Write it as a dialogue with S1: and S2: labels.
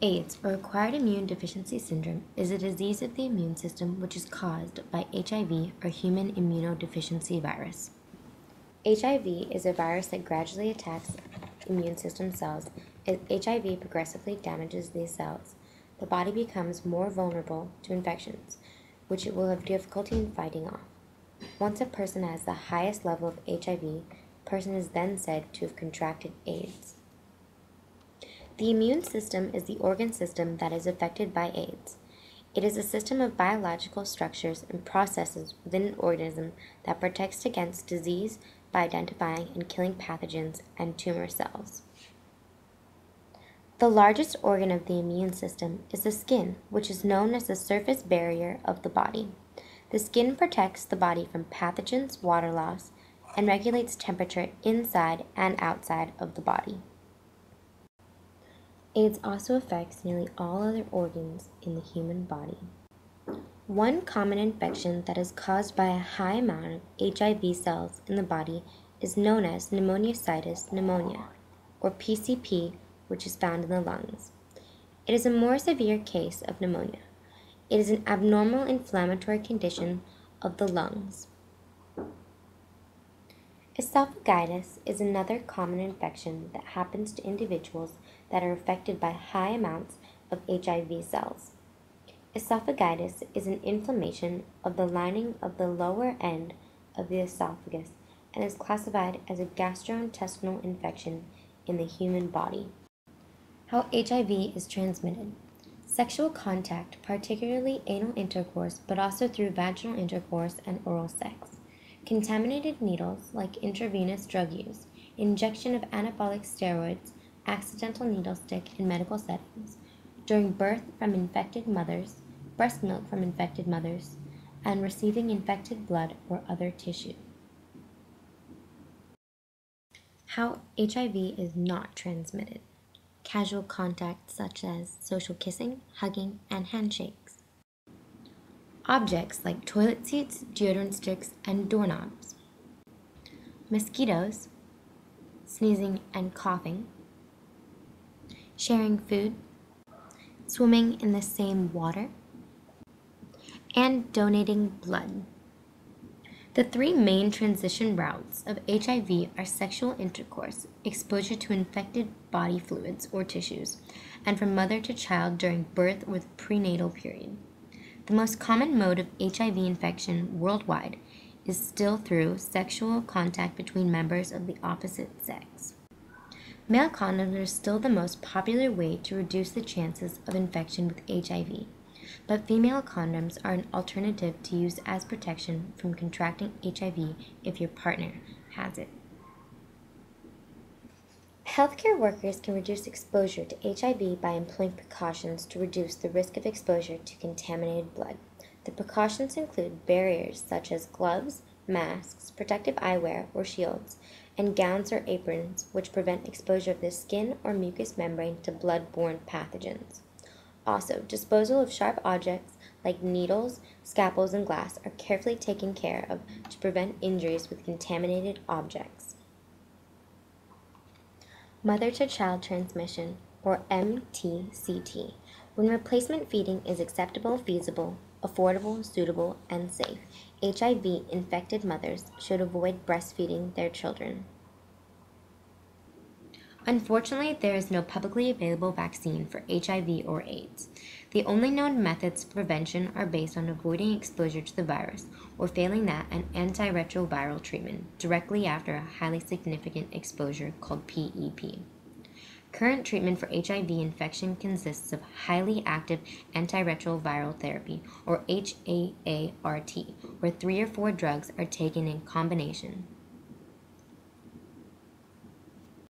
S1: AIDS, or acquired immune deficiency syndrome, is a disease of the immune system which is caused by HIV, or human immunodeficiency virus. HIV is a virus that gradually attacks immune system cells. As HIV progressively damages these cells, the body becomes more vulnerable to infections, which it will have difficulty in fighting off. Once a person has the highest level of HIV, the person is then said to have contracted AIDS. The immune system is the organ system that is affected by AIDS. It is a system of biological structures and processes within an organism that protects against disease by identifying and killing pathogens and tumor cells. The largest organ of the immune system is the skin, which is known as the surface barrier of the body. The skin protects the body from pathogens, water loss, and regulates temperature inside and outside of the body. AIDS also affects nearly all other organs in the human body. One common infection that is caused by a high amount of HIV cells in the body is known as pneumocystis pneumonia, or PCP, which is found in the lungs. It is a more severe case of pneumonia. It is an abnormal inflammatory condition of the lungs. Esophagitis is another common infection that happens to individuals that are affected by high amounts of HIV cells. Esophagitis is an inflammation of the lining of the lower end of the esophagus and is classified as a gastrointestinal infection in the human body. How HIV is transmitted. Sexual contact, particularly anal intercourse, but also through vaginal intercourse and oral sex. Contaminated needles, like intravenous drug use, injection of anabolic steroids, accidental needle stick in medical settings, during birth from infected mothers, breast milk from infected mothers, and receiving infected blood or other tissue. How HIV is not transmitted. Casual contact such as social kissing, hugging, and handshakes. Objects like toilet seats, deodorant sticks, and doorknobs. Mosquitoes, sneezing and coughing. Sharing food, swimming in the same water, and donating blood. The three main transition routes of HIV are sexual intercourse, exposure to infected body fluids or tissues, and from mother to child during birth or the prenatal period. The most common mode of HIV infection worldwide is still through sexual contact between members of the opposite sex. Male condoms are still the most popular way to reduce the chances of infection with HIV. But female condoms are an alternative to use as protection from contracting HIV if your partner has it. Healthcare workers can reduce exposure to HIV by employing precautions to reduce the risk of exposure to contaminated blood. The precautions include barriers such as gloves, masks, protective eyewear or shields, and gowns or aprons which prevent exposure of the skin or mucous membrane to blood-borne pathogens. Also, disposal of sharp objects like needles, scalpels, and glass are carefully taken care of to prevent injuries with contaminated objects. Mother-to-child transmission, or MTCT, when replacement feeding is acceptable, feasible, affordable, suitable, and safe. HIV-infected mothers should avoid breastfeeding their children. Unfortunately, there is no publicly available vaccine for HIV or AIDS. The only known methods of prevention are based on avoiding exposure to the virus, or failing that, an antiretroviral treatment directly after a highly significant exposure called PEP. Current treatment for HIV infection consists of highly active antiretroviral therapy, or HAART, where 3 or 4 drugs are taken in combination.